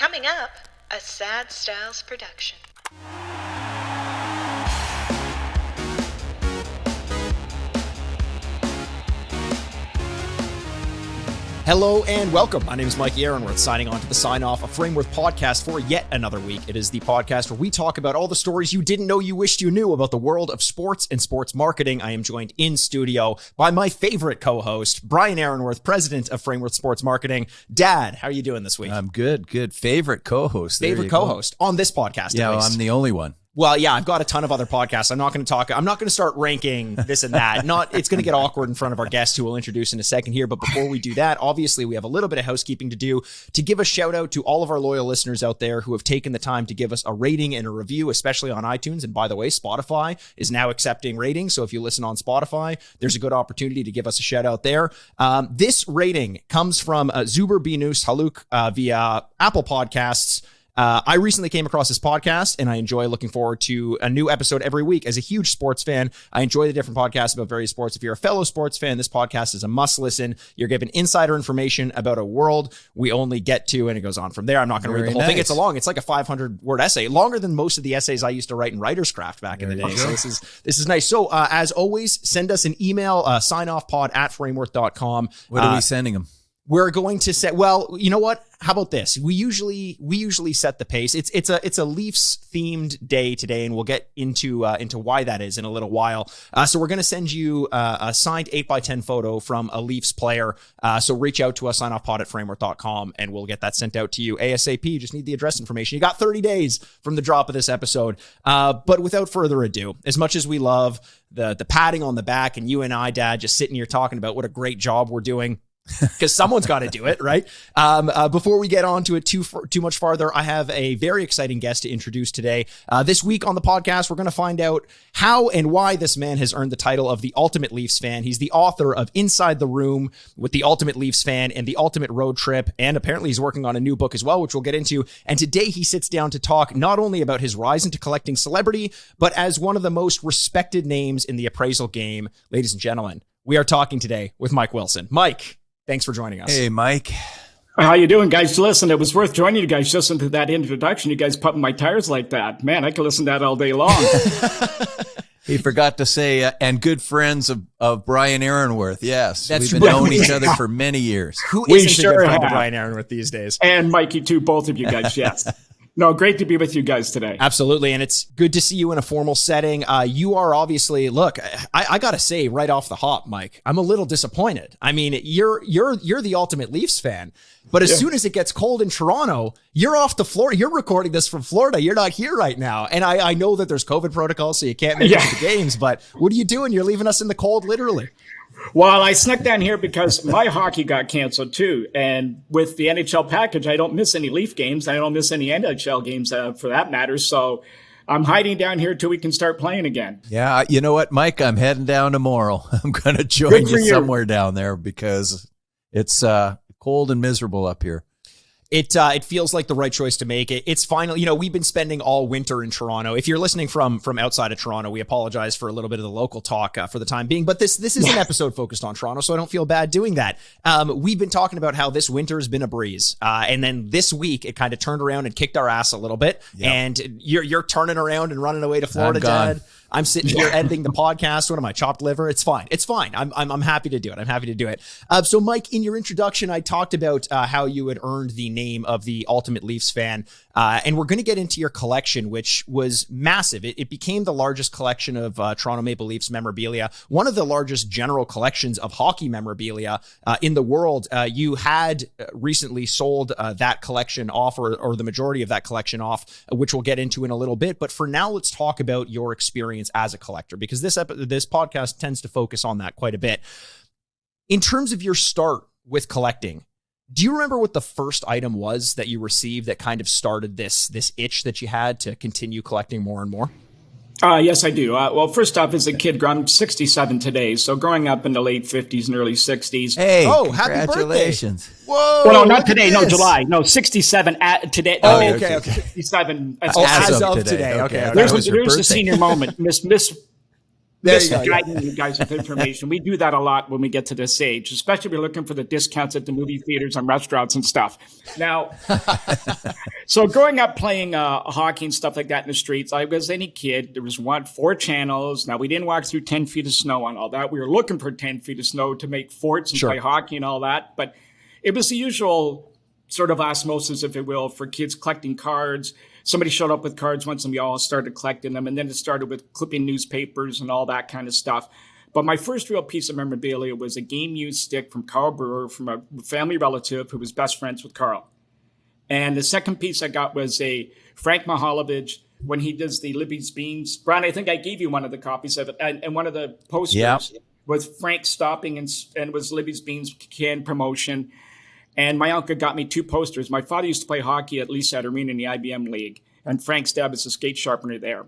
Coming up, a Sad Styles production. Hello and welcome. My name is Mikey Aaronworth, signing on to the sign-off of Frameworth podcast for yet another week. It is the podcast where we talk about all the stories you didn't know you wished you knew about the world of sports and sports marketing. I am joined in studio by my favorite co-host, Brian Aaronworth, president of Frameworth Sports Marketing. Dad, how are you doing this week? I'm good. Favorite co-host. Favorite co-host on this podcast. Yeah, I'm the only one. Well, yeah, I've got a ton of other podcasts. I'm not going to start ranking this and that. It's going to get awkward in front of our guests who we'll introduce in a second here. But before we do that, obviously we have a little bit of housekeeping to do to give a shout out to all of our loyal listeners out there who have taken the time to give us a rating and a review, especially on iTunes. And by the way, Spotify is now accepting ratings. So if you listen on Spotify, there's a good opportunity to give us a shout out there. This rating comes from Zuber Binus Haluk via Apple Podcasts. I recently came across this podcast and I enjoy looking forward to a new episode every week. As a huge sports fan, I enjoy the different podcasts about various sports. If you're a fellow sports fan, this podcast is a must listen. You're given insider information about a world we only get to, and it goes on from there. I'm not going to read the whole thing. It's like a 500-word essay, longer than most of the essays I used to write in Writer's Craft back in the day. So this is nice. So as always, send us an email, signoffpod@frameworth.com. What are we sending them? We're going to set, well, you know what? How about this? We usually set the pace. It's a Leafs themed day today, and we'll get into why that is in a little while. So we're going to send you a signed 8x10 photo from a Leafs player. So reach out to us, signoffpod@frameworth.com, and we'll get that sent out to you ASAP. You just need the address information. You got 30 days from the drop of this episode. But without further ado, as much as we love the patting on the back, and you and I, Dad, just sitting here talking about what a great job we're doing, because someone's got to do it, right? Before we get on to it too much farther, I have a very exciting guest to introduce today. This week on the podcast, we're going to find out how and why this man has earned the title of the Ultimate Leafs Fan. He's the author of Inside the Room with the Ultimate Leafs Fan and the Ultimate Road Trip, and apparently he's working on a new book as well, which we'll get into. And today he sits down to talk not only about his rise into collecting celebrity, but as one of the most respected names in the appraisal game. Ladies and gentlemen, we are talking today with Mike Wilson. Mike, thanks for joining us. Hey, Mike. How you doing, guys? Listen, it was worth joining you guys. Just into that introduction, you guys pumping my tires like that. Man, I could listen to that all day long. He forgot to say, and good friends of Brian Aaronworth. Yes, That's we've been right. knowing each other for many years. Who We isn't a sure good friend of have. Brian Aaronworth these days? And Mikey, too, both of you guys, yes. No, great to be with you guys today. Absolutely, and it's good to see you in a formal setting. You are obviously, look, I gotta say right off the hop, Mike, I'm a little disappointed. I mean, you're the Ultimate Leafs fan, but as soon as it gets cold in Toronto, you're off to Florida. You're recording this from Florida. You're not here right now, and I know that there's COVID protocols, so you can't make it to the games. But what are you doing? You're leaving us in the cold, literally. Well, I snuck down here because my hockey got canceled too. And with the NHL package, I don't miss any Leaf games. I don't miss any NHL games for that matter. So I'm hiding down here till we can start playing again. Yeah, you know what, Mike? I'm heading down tomorrow. I'm going to join you somewhere down there because it's cold and miserable up here. It feels like the right choice to make. It's finally, we've been spending all winter in Toronto. If you're listening from outside of Toronto, we apologize for a little bit of the local talk for the time being, but this is an episode focused on Toronto, so I don't feel bad doing that. We've been talking about how this winter has been a breeze. And then this week it kind of turned around and kicked our ass a little bit. Yep. And you're turning around and running away to Florida, Dad. I'm sitting here editing the podcast. What am I, chopped liver? It's fine. It's fine. I'm happy to do it. So Mike, in your introduction, I talked about how you had earned the name of the Ultimate Leafs Fan. And we're going to get into your collection, which was massive. It became the largest collection of Toronto Maple Leafs memorabilia, one of the largest general collections of hockey memorabilia in the world. You had recently sold that collection off, or the majority of that collection off, which we'll get into in a little bit. But for now, let's talk about your experience as a collector, because this podcast tends to focus on that quite a bit. In terms of your start with collecting, do you remember what the first item was that you received that kind of started this itch that you had to continue collecting more and more? Yes, I do. Well, first off, as a kid, I'm 67 today. So growing up in the late 50s and early 60s. Hey, congratulations. happy birthday. Whoa. Well, no, not today. No, July. No, 67 today. Oh, okay. 67. As of today. Okay. There's a senior moment. Just guiding you guys with information. We do that a lot when we get to this age, especially if you're looking for the discounts at the movie theaters and restaurants and stuff. Now, so growing up playing hockey and stuff like that in the streets, I was any kid. There was 4 channels. Now, we didn't walk through 10 feet of snow and all that. We were looking for 10 feet of snow to make forts and play hockey and all that. But it was the usual sort of osmosis, if you will, for kids collecting cards. Somebody showed up with cards once and we all started collecting them. And then it started with clipping newspapers and all that kind of stuff. But my first real piece of memorabilia was a game used stick from Carl Brewer from a family relative who was best friends with Carl. And the second piece I got was a Frank Mahalovich when he does the Libby's Beans. Brian, I think I gave you one of the copies of it. And one of the posters with Frank stopping and was Libby's Beans can promotion. And my uncle got me 2 posters. My father used to play hockey at Leaside Arena in the IBM League. And Frank's dad was a skate sharpener there.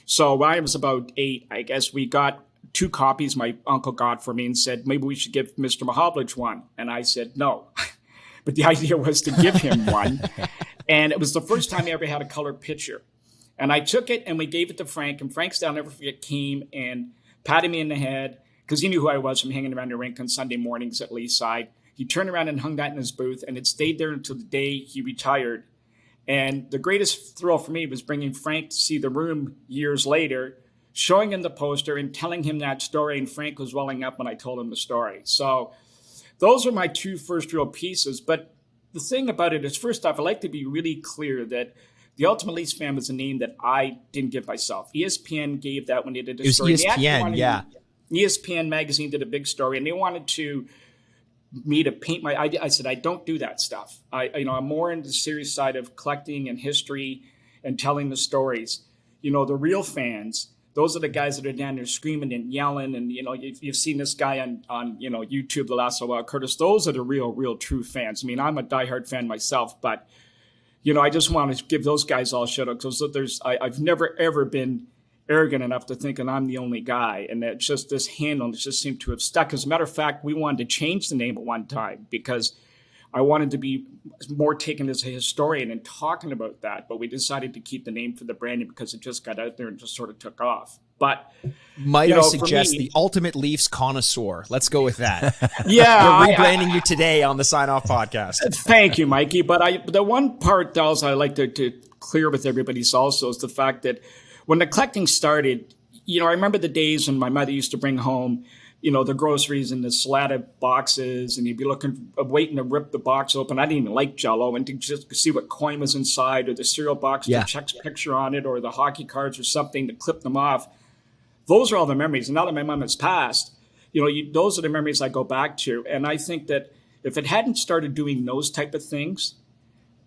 So when I was about 8, I guess we got 2 copies my uncle got for me and said, maybe we should give Mr. Mahalovich one. And I said, no. But the idea was to give him one. And it was the first time he ever had a colored picture. And I took it and we gave it to Frank. And Frank's dad, I'll never forget, came and patted me in the head because he knew who I was from hanging around the rink on Sunday mornings at Leaside. He turned around and hung that in his booth, and it stayed there until the day he retired. And the greatest thrill for me was bringing Frank to see the room years later, showing him the poster and telling him that story, and Frank was welling up when I told him the story. So those are my 2 first real pieces. But the thing about it is, first off, I like to be really clear that the Ultimate Leafs Fan was a name that I didn't give myself. ESPN gave that when they did a story. It was ESPN, yeah. ESPN magazine did a big story, and they wanted to me to paint my. I said I don't do that stuff. I'm more into the serious side of collecting and history and telling the stories. The real fans, those are the guys that are down there screaming and yelling, and you've seen this guy on YouTube the last while, Curtis. Those are the real true fans. I mean, I'm a diehard fan myself, but I just want to give those guys all shout out because I've never ever been arrogant enough to think that I'm the only guy, and that just this handle just seemed to have stuck. As a matter of fact, we wanted to change the name at one time because I wanted to be more taken as a historian and talking about that, but we decided to keep the name for the branding because it just got out there and just sort of took off. But might I suggest the Ultimate Leafs Connoisseur? Let's go with that. Yeah, we're rebranding you today on the Sign Off podcast. Thank you, Mikey. But the one part else I like to clear with everybody also is the fact that when the collecting started, I remember the days when my mother used to bring home, the groceries in the slatted boxes, and you'd be waiting to rip the box open. I didn't even like Jell-O, and to just see what coin was inside, or the cereal box with the Chex picture on it, or the hockey cards or something to clip them off. Those are all the memories. And now that my mom has passed, those are the memories I go back to. And I think that if it hadn't started doing those type of things,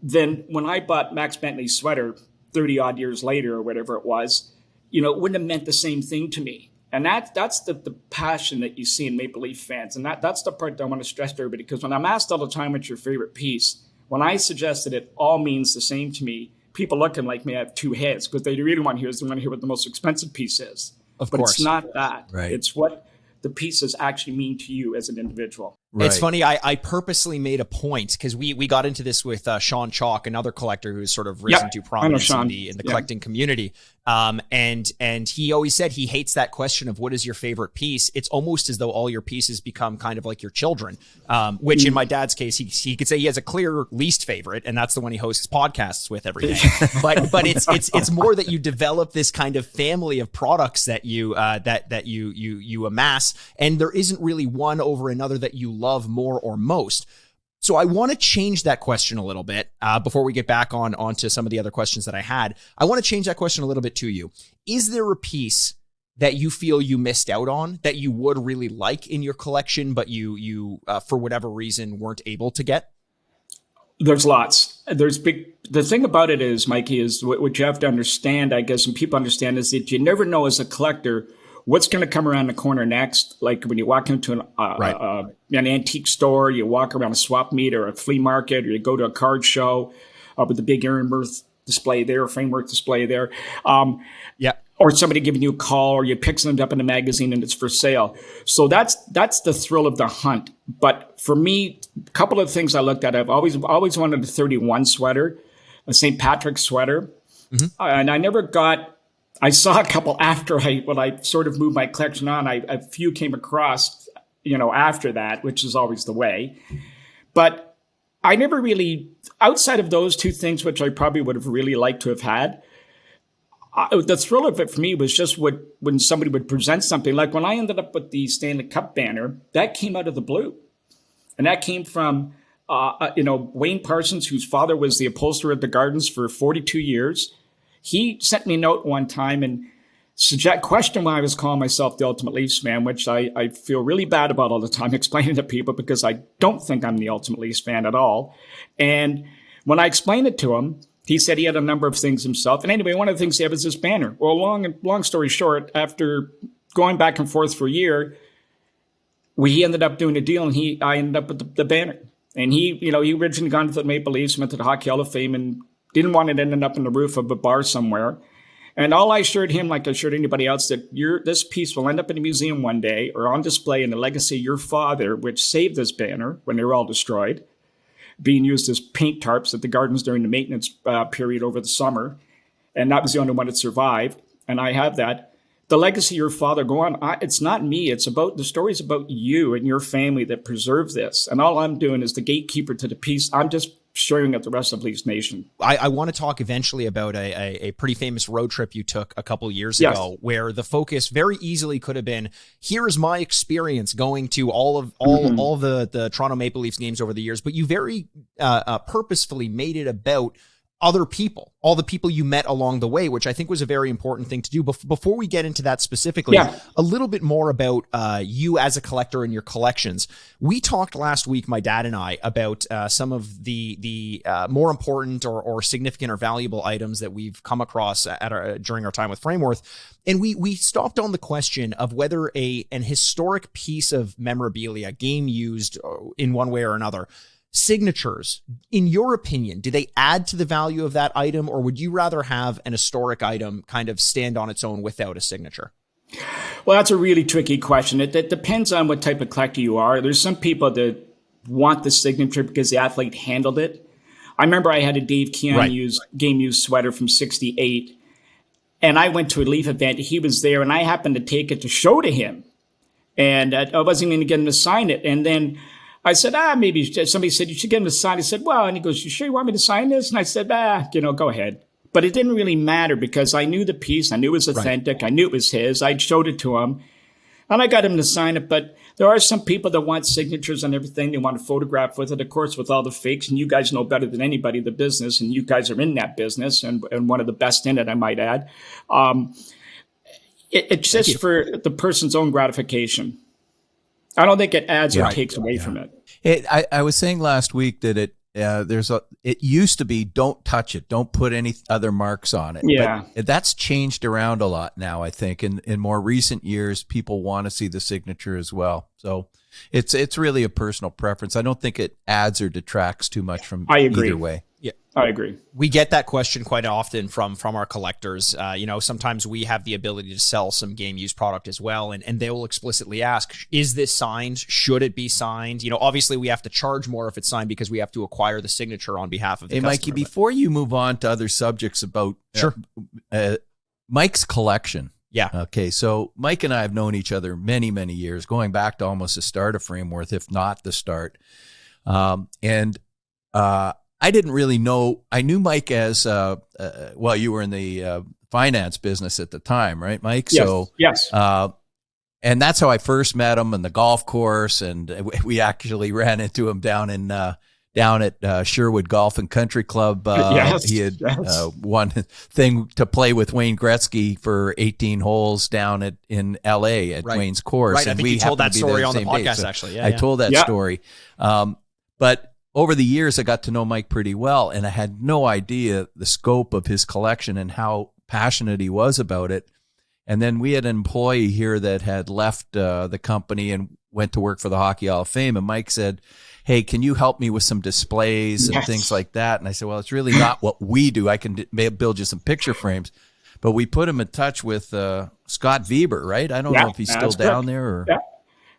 then when I bought Max Bentley's sweater 30 odd years later or whatever it was, it wouldn't have meant the same thing to me. And that's the passion that you see in Maple Leaf fans. And that's the part that I want to stress to everybody, because when I'm asked all the time what's your favorite piece, when I suggest that it all means the same to me, people looking like me, I have 2 heads, because they really want to hear is they want to hear what the most expensive piece is. Of but course. It's not that. Right. It's what the pieces actually mean to you as an individual. Right. It's funny. I purposely made a point because we got into this with Sean Chalk, another collector who's sort of risen to prominence in the collecting community. And he always said he hates that question of what is your favorite piece. It's almost as though all your pieces become kind of like your children, which in my dad's case, he could say he has a clear least favorite, and that's the one he hosts podcasts with every day. but it's more that you develop this kind of family of products that you amass, and there isn't really one over another that you love more or most. So I want to change that question a little bit before we get back onto some of the other questions that I had. I want to change that question a little bit to you. Is there a piece that you feel you missed out on that you would really like in your collection, but you for whatever reason weren't able to get? There's lots. The thing about it is, Mikey, is what you have to understand, I guess, and people understand, is that you never know as a collector what's going to come around the corner next. Like when you walk into an antique store, you walk around a swap meet or a flea market, or you go to a card show with the big Frameworth display there, Frameworth display there. Or somebody giving you a call, or you pick something up in a magazine and it's for sale. So that's the thrill of the hunt. But for me, a couple of things I looked at, I've always wanted a 31 sweater, a St. Patrick's sweater. Mm-hmm. And I never got I saw a couple after when I sort of moved my collection on. A few came across, after that, which is always the way. But I never really, outside of those two things, which I probably would have really liked to have had, the thrill of it for me was just when somebody would present something. Like when I ended up with the Stanley Cup banner, that came out of the blue. And that came from, Wayne Parsons, whose father was the upholsterer at the Gardens for 42 years. He sent me a note one time and questioned why I was calling myself the Ultimate Leafs fan, which I feel really bad about all the time explaining to people because I don't think I'm the Ultimate Leafs fan at all. And when I explained it to him, he said he had a number of things himself. And anyway, one of the things he had was this banner. Well, long story short, after going back and forth for a year, he ended up doing a deal, and I ended up with the banner. And he originally gone to the Maple Leafs, went to the Hockey Hall of Fame, and didn't want it ending up in the roof of a bar somewhere. And all I assured him, like I assured anybody else, that this piece will end up in a museum one day or on display in the legacy of your father, which saved this banner when they were all destroyed, being used as paint tarps at the Gardens during the maintenance period over the summer. And that was the only one that survived. And I have that. The legacy of your father, go on. It's not me. It's about the stories about you and your family that preserve this. And all I'm doing is the gatekeeper to the piece. I'm just sharing it the rest of Leafs Nation. I want to talk eventually about a pretty famous road trip you took a couple years ago, where the focus very easily could have been, here's my experience going to all the Toronto Maple Leafs games over the years, but you very purposefully made it about other people, all the people you met along the way, which I think was a very important thing to do. Before we get into that specifically, a little bit more about you as a collector and your collections. We talked last week, my dad and I, about some of the more important or significant or valuable items that we've come across during our time with Frameworth. And we stopped on the question of whether an historic piece of memorabilia, game used in one way or another, signatures, in your opinion, do they add to the value of that item, or would you rather have an historic item kind of stand on its own without a signature? Well, that's a really tricky question. It depends on what type of collector you are. There's some people that want the signature because the athlete handled it. I remember I had a Dave Keon game used sweater from '68, and I went to a Leaf event. He was there, and I happened to take it to show to him, and I wasn't going to get him to sign it. And then I said, maybe somebody said, you should get him to sign. I said, well, and he goes, you sure you want me to sign this? And I said, go ahead. But it didn't really matter because I knew the piece. I knew it was authentic. Right. I knew it was his. I showed it to him and I got him to sign it. But there are some people that want signatures on everything. They want a photograph with it, of course, with all the fakes. And you guys know better than anybody the business. And you guys are in that business and one of the best in it, I might add. It's just for the person's own gratification. I don't think it adds or takes away from it. I was saying last week that it used to be don't touch it, don't put any other marks on it. Yeah, but that's changed around a lot now. I think in more recent years, people want to see the signature as well. So it's really a personal preference. I don't think it adds or detracts too much from either way. Yeah, I agree. We get that question quite often from our collectors. Sometimes we have the ability to sell some game used product as well. And they will explicitly ask, is this signed? Should it be signed? Obviously we have to charge more if it's signed because we have to acquire the signature on behalf of the customer. Mikey, before you move on to other subjects about Mike's collection. Yeah. Okay. So Mike and I have known each other many, many years, going back to almost the start of Frameworth, if not the start. I didn't really know. I knew Mike as, you were in the finance business at the time, right, Mike? Yes. So, yes. And that's how I first met him in the golf course. And we actually ran into him down at Sherwood Golf and Country Club. He had one thing to play with Wayne Gretzky for 18 holes down in L.A. at Wayne's course. Right. And I think you told that story on the podcast, so actually. I told that story. But over the years, I got to know Mike pretty well, and I had no idea the scope of his collection and how passionate he was about it. And then we had an employee here that had left the company and went to work for the Hockey Hall of Fame. And Mike said, hey, can you help me with some displays and things like that? And I said, well, it's really not what we do. I can build you some picture frames. But we put him in touch with Scott Weber, right? I don't know if he's still down there. Or...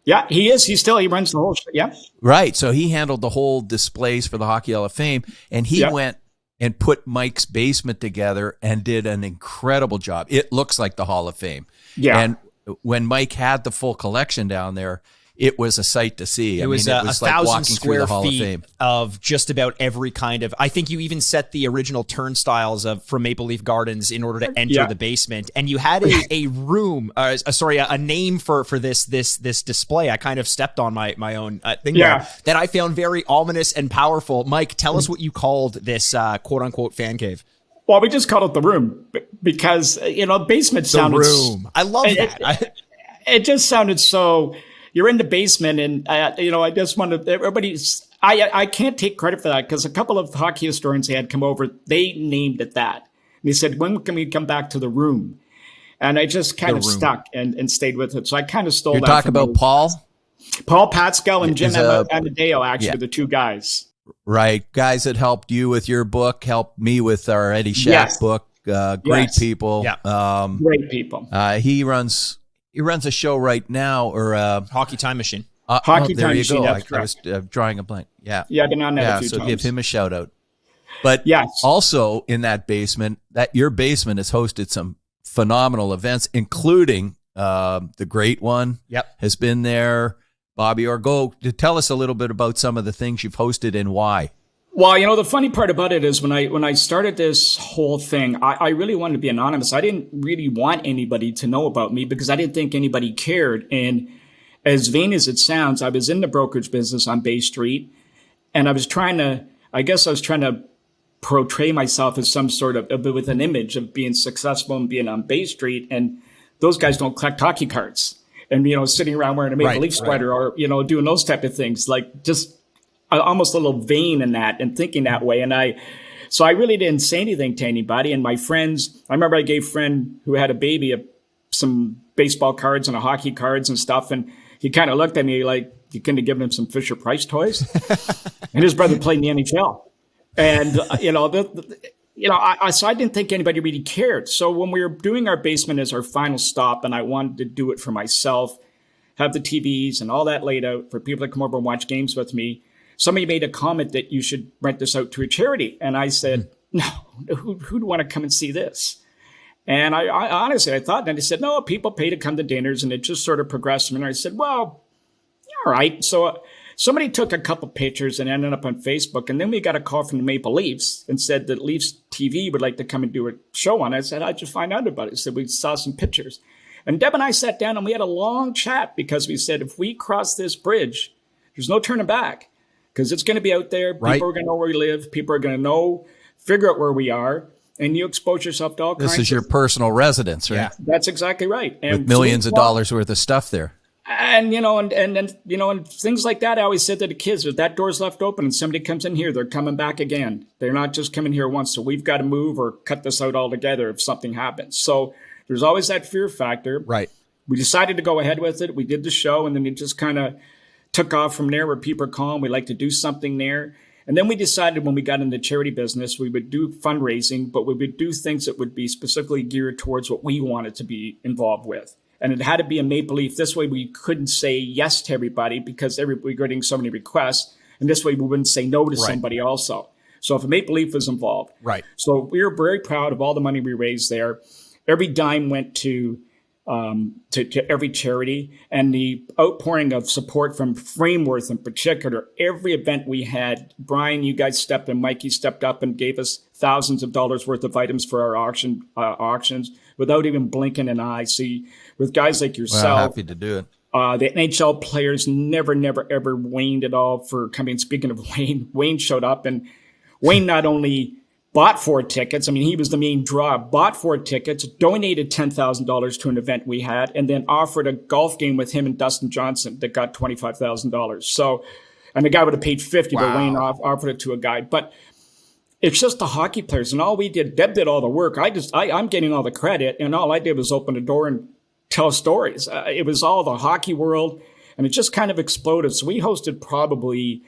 Yeah, he is. He runs the whole shit. Yeah. Right. So he handled the whole displays for the Hockey Hall of Fame, and he went and put Mike's basement together and did an incredible job. It looks like the Hall of Fame. Yeah. And when Mike had the full collection down there, it was a sight to see. It was like 1,000 walking through square the Hall of feet Fame. of just about every kind of. I think you even set the original turnstiles from Maple Leaf Gardens in order to enter the basement, and you had a room. A name for this display. I kind of stepped on my own thing there that I found very ominous and powerful. Mike, tell us what you called this quote unquote fan cave. Well, we just called it the room because basement sounded. The room. I love that. It just sounded so. You're in the basement, and I just wanted everybody's. I can't take credit for that because a couple of hockey historians had come over. They named it that. And they said, "When can we come back to the room?" And I just kind of stuck and stayed with it. So I kind of stole. You're that talking about Paul Pascal and Jim Amadeo, actually the two guys. Right, guys that helped you with your book, helped me with our Eddie Shack book. Great people. Yeah, great people. He runs a show right now, or Hockey Time Machine. Hockey there Time you Machine. go. I was drawing a blank. Yeah, I've been on that a few so times. give him a shout out. But also in that basement, your basement has hosted some phenomenal events, including the great one. Has been there. Bobby Orgo, tell us a little bit about some of the things you've hosted and why. Well, the funny part about it is when I started this whole thing, I really wanted to be anonymous. I didn't really want anybody to know about me because I didn't think anybody cared. And as vain as it sounds, I was in the brokerage business on Bay Street, and I was trying to portray myself as some sort of with an image of being successful and being on Bay Street. And those guys don't collect hockey cards and, sitting around wearing a Maple Leaf sweater or, doing those type of things, like just almost a little vain in that and thinking that way. And I really didn't say anything to anybody. And my friends, I remember I gave a friend who had a baby some baseball cards and hockey cards and stuff. And he kind of looked at me like, you couldn't have given him some Fisher Price toys. And his brother played in the NHL. And, so I didn't think anybody really cared. So when we were doing our basement as our final stop, and I wanted to do it for myself, have the TVs and all that laid out for people to come over and watch games with me, somebody made a comment that you should rent this out to a charity. And I said, no, who'd want to come and see this? And I honestly, I thought, and they said, no, people pay to come to dinners. And it just sort of progressed. And I said, well, all right. So somebody took a couple pictures and ended up on Facebook. And then we got a call from the Maple Leafs and said that Leafs TV would like to come and do a show on it. I said, how'd you find out about it? I said, we saw some pictures. And Deb and I sat down and we had a long chat because we said, if we cross this bridge, there's no turning back because it's going to be out there. People are going to know where we live. People are going to figure out where we are. And you expose yourself to all kinds of... This is your personal residence, right? Yeah, that's exactly right. And with millions of dollars worth of stuff there. And, and things like that, I always said to the kids, if that door's left open and somebody comes in here, they're coming back again. They're not just coming here once. So we've got to move or cut this out altogether if something happens. So there's always that fear factor. Right. We decided to go ahead with it. We did the show, and then it just kind of took off from there where people are calling. We like to do something there. And then we decided when we got into charity business, we would do fundraising, but we would do things that would be specifically geared towards what we wanted to be involved with. And it had to be a Maple Leaf. This way we couldn't say yes to everybody because we were getting so many requests. And this way we wouldn't say no to somebody also. So if a Maple Leaf was involved. Right. So we were very proud of all the money we raised there. Every dime went to every charity, and the outpouring of support from Frameworth in particular. Every event we had, Brian, you guys stepped in, Mikey stepped up and gave us thousands of dollars worth of items for our auctions without even blinking an eye. See, with guys like yourself, well, happy to do it. The NHL players never, ever waned at all for coming. Speaking of Wayne showed up, and Wayne not only bought 4 tickets. I mean, he was the main draw. Bought 4 tickets, donated $10,000 to an event we had, and then offered a golf game with him and Dustin Johnson that got $25,000. So, and the guy would have paid $50, but Wayne offered it to a guy. But it's just the hockey players, and all we did, Deb did all the work. I'm getting all the credit, and all I did was open the door and tell stories. It was all the hockey world, and it just kind of exploded. So we hosted probably,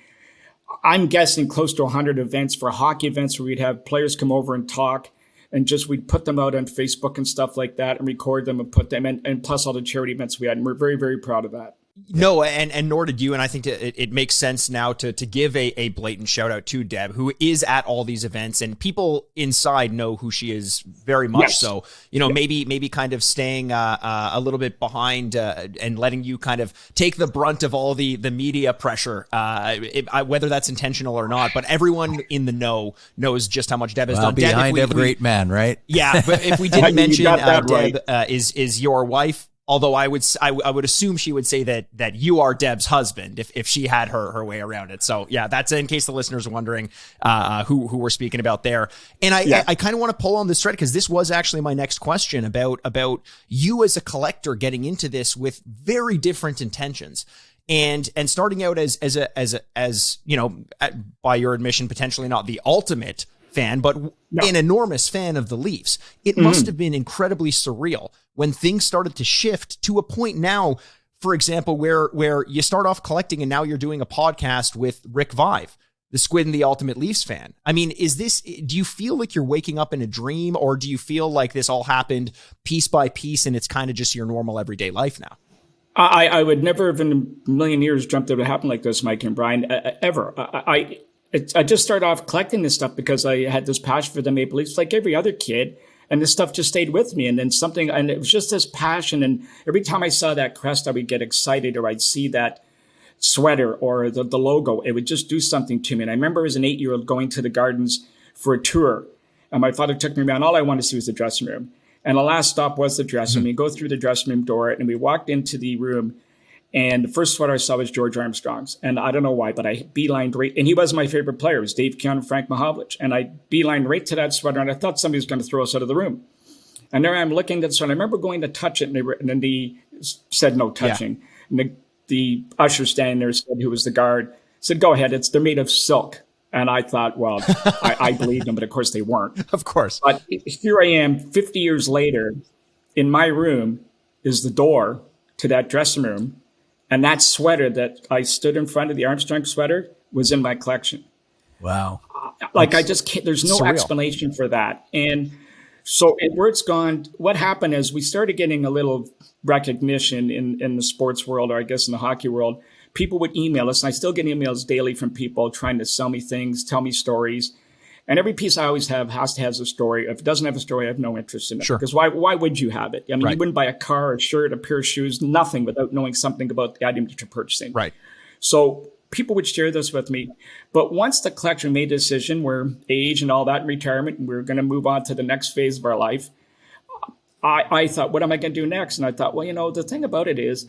I'm guessing, close to 100 events for hockey events where we'd have players come over and talk, and just we'd put them out on Facebook and stuff like that and record them and put them in, and plus all the charity events we had. And we're very, very proud of that. No, and nor did you. And I think it makes sense now to give a blatant shout out to Deb, who is at all these events, and people inside know who she is very much. Yes. So, maybe kind of staying a little bit behind and letting you kind of take the brunt of all the media pressure, whether that's intentional or not. But everyone in the know knows just how much Deb has done. Behind Deb, every great man, right? Yeah, but if we didn't mention got that Deb right. is your wife. Although I would assume she would say that you are Deb's husband if she had her way around it. So yeah, that's in case the listeners are wondering who we're speaking about there. And I kind of want to pull on this thread because this was actually my next question about you as a collector getting into this with very different intentions. And starting out as by your admission, potentially not the ultimate fan, but an enormous fan of the Leafs. It must have been incredibly surreal when things started to shift to a point now, for example, where you start off collecting and now you're doing a podcast with Rick Vive, the Squid and the Ultimate Leafs fan. I mean, do you feel like you're waking up in a dream, or do you feel like this all happened piece by piece and it's kind of just your normal everyday life now? I would never have in a million years dreamt it would happen like this, Mike and Brian, ever. I just started off collecting this stuff because I had this passion for the Maple Leafs, like every other kid. And this stuff just stayed with me. And then and it was just this passion. And every time I saw that crest, I would get excited, or I'd see that sweater or the logo. It would just do something to me. And I remember as an 8-year-old going to the Gardens for a tour. And my father took me around. All I wanted to see was the dressing room. And the last stop was the dressing room. We go through the dressing room door and we walked into the room. And the first sweater I saw was George Armstrong's. And I don't know why, but I beelined right. And he was my favorite player. It was Dave Keon and Frank Mahovlich. And I beelined right to that sweater. And I thought somebody was going to throw us out of the room. And there I'm looking at the sweater. I remember going to touch it. And then they said no touching. Yeah. And the usher standing there said, who was the guard, said, go ahead. They're made of silk. And I thought, well, I believed them, but of course they weren't. Of course. But here I am 50 years later. In my room is the door to that dressing room. And that sweater that I stood in front of, the Armstrong sweater, was in my collection. Wow. I just can't, there's no surreal explanation for that. And so where it's gone, what happened is we started getting a little recognition in the sports world, or I guess in the hockey world. People would email us, and I still get emails daily from people trying to sell me things, tell me stories. And every piece I always have has to have a story. If it doesn't have a story, I have no interest in it. Sure. Because why would you have it? I mean, You wouldn't buy a car, a shirt, a pair of shoes, nothing without knowing something about the item that you're purchasing. Right. So people would share this with me. But once the collection made a decision, we're age and all that in retirement, and we're going to move on to the next phase of our life, I thought, what am I going to do next? And I thought, well, the thing about it is,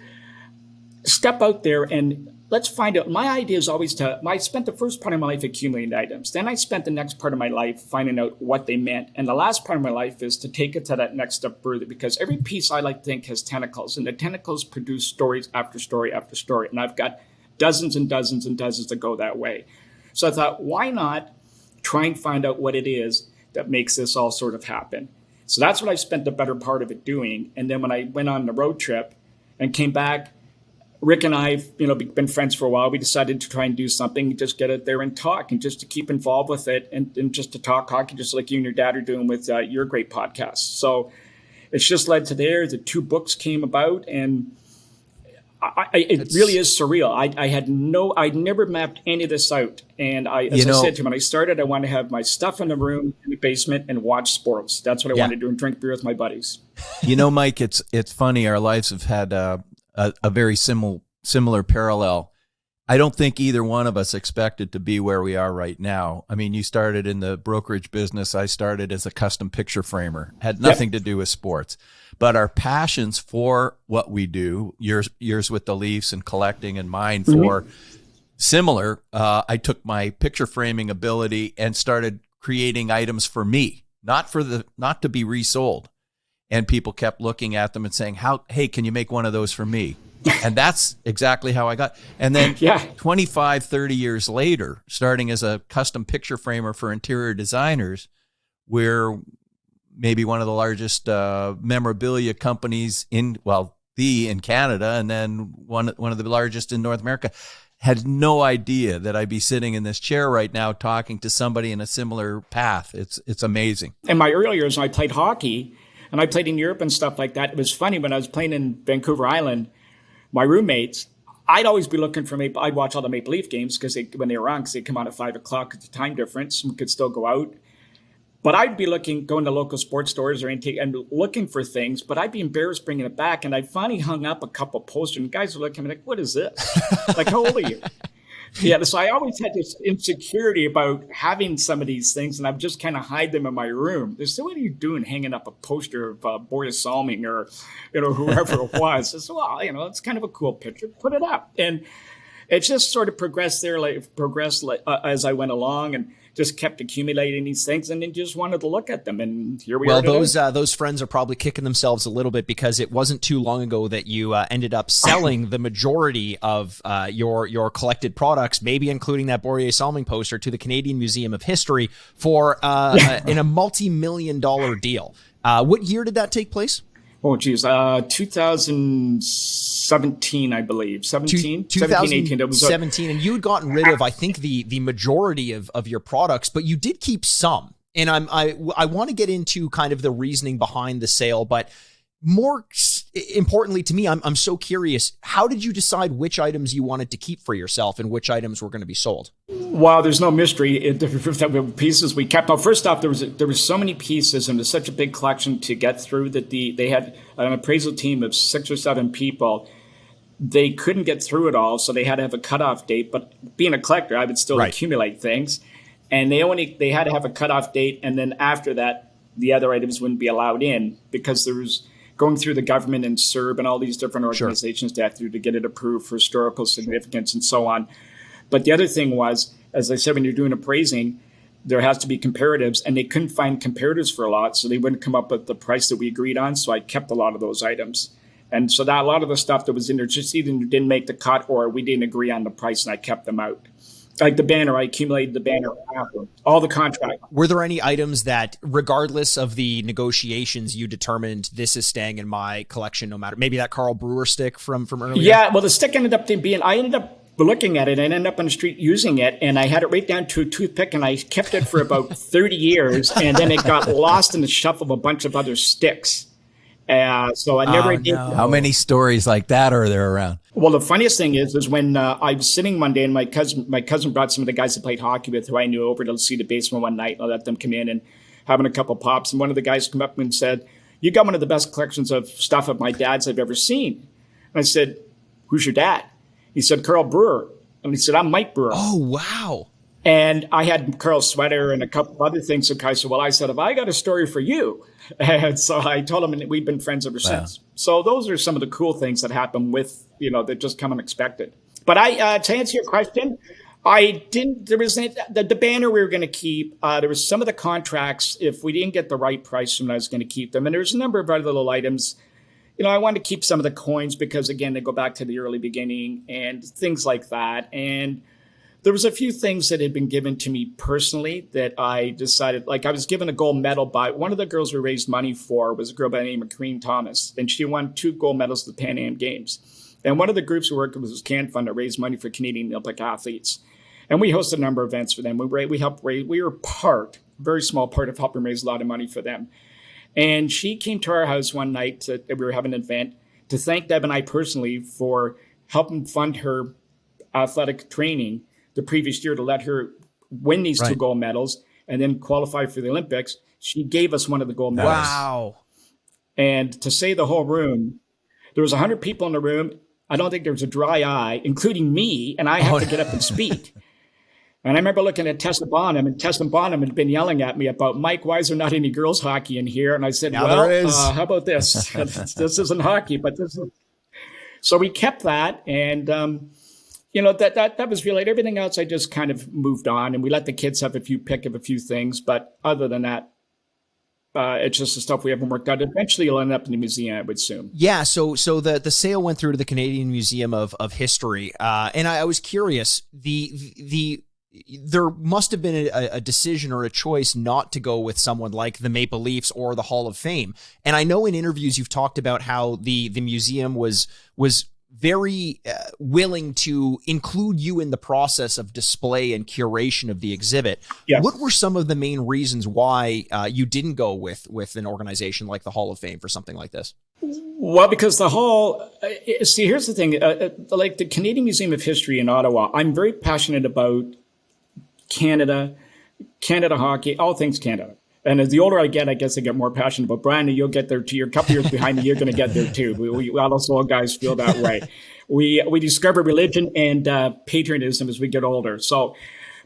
step out there and let's find out. My idea is always I spent the first part of my life accumulating items. Then I spent the next part of my life finding out what they meant. And the last part of my life is to take it to that next step further, because every piece I like to think has tentacles, and the tentacles produce stories after story after story. And I've got dozens and dozens and dozens that go that way. So I thought, why not try and find out what it is that makes this all sort of happen? So that's what I spent the better part of it doing. And then when I went on the road trip and came back, Rick and I have, been friends for a while. We decided to try and do something, just get out there and talk, and just to keep involved with it, and just to talk hockey, just like you and your dad are doing with your great podcast. So it's just led to there. The 2 books came about, and it really is surreal. I'd never mapped any of this out. And I said to him, when I started, I wanted to have my stuff in the room, in the basement, and watch sports. That's what I wanted to do, and drink beer with my buddies. Mike, it's funny. Our lives have had a very similar parallel. I don't think either one of us expected to be where we are right now. I mean, you started in the brokerage business. I started as a custom picture framer. Had nothing to do with sports. But our passions for what we do, yours with the Leafs and collecting, and mine for similar, I took my picture framing ability and started creating items for me, not to be resold. And people kept looking at them and saying, hey, can you make one of those for me? And that's exactly how I got. And then 25, 30 years later, starting as a custom picture framer for interior designers, we're maybe one of the largest memorabilia companies in Canada, and then one of the largest in North America. Had no idea that I'd be sitting in this chair right now talking to somebody in a similar path. It's amazing. In my early years, when I played hockey, and I played in Europe and stuff like that, it was funny when I was playing in Vancouver Island, my roommates, I'd always be looking for Maple. I'd watch all the Maple Leaf games because when they were on, because they come on at 5:00 at the time difference, and we could still go out. But I'd be going to local sports stores or anything and looking for things, but I'd be embarrassed bringing it back. And I finally hung up a couple posters, and guys were looking at me like, what is this? Like, how old are you? Yeah, so I always had this insecurity about having some of these things, and I would just kind of hide them in my room. They said, what are you doing hanging up a poster of Boris Salming or, whoever it was? I said, well, it's kind of a cool picture. Put it up. And it just sort of progressed as I went along, and just kept accumulating these things, and then just wanted to look at them. And here we are. Well, those friends are probably kicking themselves a little bit because it wasn't too long ago that you ended up selling the majority of your collected products, maybe including that Boris Salming poster, to the Canadian Museum of History for in a multi-million-dollar deal. What year did that take place? Oh, geez. 2017, I believe. 17, 18. 17. And you had gotten rid of, I think, the majority of your products, but you did keep some. And I want to get into kind of the reasoning behind the sale, but more importantly to me, I'm so curious, how did you decide which items you wanted to keep for yourself and which items were going to be sold? Well, there's no mystery. The pieces we kept. Now, first off, there was so many pieces, and there's such a big collection to get through that they had an appraisal team of 6 or 7 people. They couldn't get through it all, so they had to have a cutoff date. But being a collector, I would still accumulate things, and they had to have a cutoff date, and then after that, the other items wouldn't be allowed in because there was going through the government and CERB and all these different organizations to get it approved for historical significance and so on. But the other thing was, as I said, when you're doing appraising, there has to be comparatives, and they couldn't find comparatives for a lot, so they wouldn't come up with the price that we agreed on. So I kept a lot of those items. And so that a lot of the stuff that was in there just either didn't make the cut or we didn't agree on the price, and I kept them out. Like the banner, I accumulated the banner after all the contract. Were there any items that, regardless of the negotiations, you determined this is staying in my collection no matter? Maybe that Carl Brewer stick from earlier? Yeah, well, the stick ended up being, I ended up looking at it and ended up on the street using it, and I had it right down to a toothpick, and I kept it for about 30 years, and then it got lost in the shuffle of a bunch of other sticks. So I never did. No. How many stories like that are there around? Well, the funniest thing is when I was sitting one day, and my cousin brought some of the guys I played hockey with, who I knew, over to see the basement one night. I let them come in and having a couple pops, and one of the guys come up and said, "You got one of the best collections of stuff of my dad's I've ever seen." And I said, "Who's your dad?" He said, "Carl Brewer." And he said, "I'm Mike Brewer." Oh, wow. And I had Carl's sweater and a couple of other things. So Kai said, "Well," I said, "if I got a story for you." And so I told him, and we've been friends ever since. So those are some of the cool things that happen with, that just come unexpected. But to answer your question, there was the banner we were going to keep. There was some of the contracts, if we didn't get the right price from them, I was going to keep them. And there's a number of other little items. I wanted to keep some of the coins because, again, they go back to the early beginning and things like that. And there was a few things that had been given to me personally that I decided, like I was given a gold medal by one of the girls we raised money for was a girl by the name of Kareen Thomas, and she won 2 gold medals at the Pan Am Games. And one of the groups we worked with was Can Fund that raised money for Canadian Olympic athletes. And we hosted a number of events for them. We helped raise, we were a very small part of helping raise a lot of money for them. And she came to our house one night that we were having an event to thank Deb and I personally for helping fund her athletic training the previous year to let her win these 2 gold medals and then qualify for the Olympics. She gave us one of the gold medals. Wow. And to say the whole room, there was 100 people in the room. I don't think there was a dry eye, including me, and I have to get up and speak. And I remember looking at Tessa Bonham, and Tessa Bonham had been yelling at me about, "Mike, why is there not any girls hockey in here?" And I said, now "Well, how about this? This isn't hockey, but this is." So we kept that, and that was really it. Everything else I just kind of moved on, and we let the kids have a few things. But other than that, it's just the stuff we haven't worked out. Eventually, it'll end up in the museum, I would assume. Yeah. So the sale went through to the Canadian Museum of History, and I was curious. There must have been a decision or a choice not to go with someone like the Maple Leafs or the Hall of Fame. And I know in interviews you've talked about how the museum was very willing to include you in the process of display and curation of the exhibit. Yes. What were some of the main reasons why you didn't go with an organization like the Hall of Fame for something like this? Well, because the hall, see, here's the thing, like the Canadian Museum of History in Ottawa, I'm very passionate about Canada, Canada hockey, all things Canada. And as the older I get, I guess I get more passionate about Brandon. You'll get there too. You're a couple years behind me. You're going to get there too. We all those old guys feel that way. We discover religion and patriotism as we get older. So,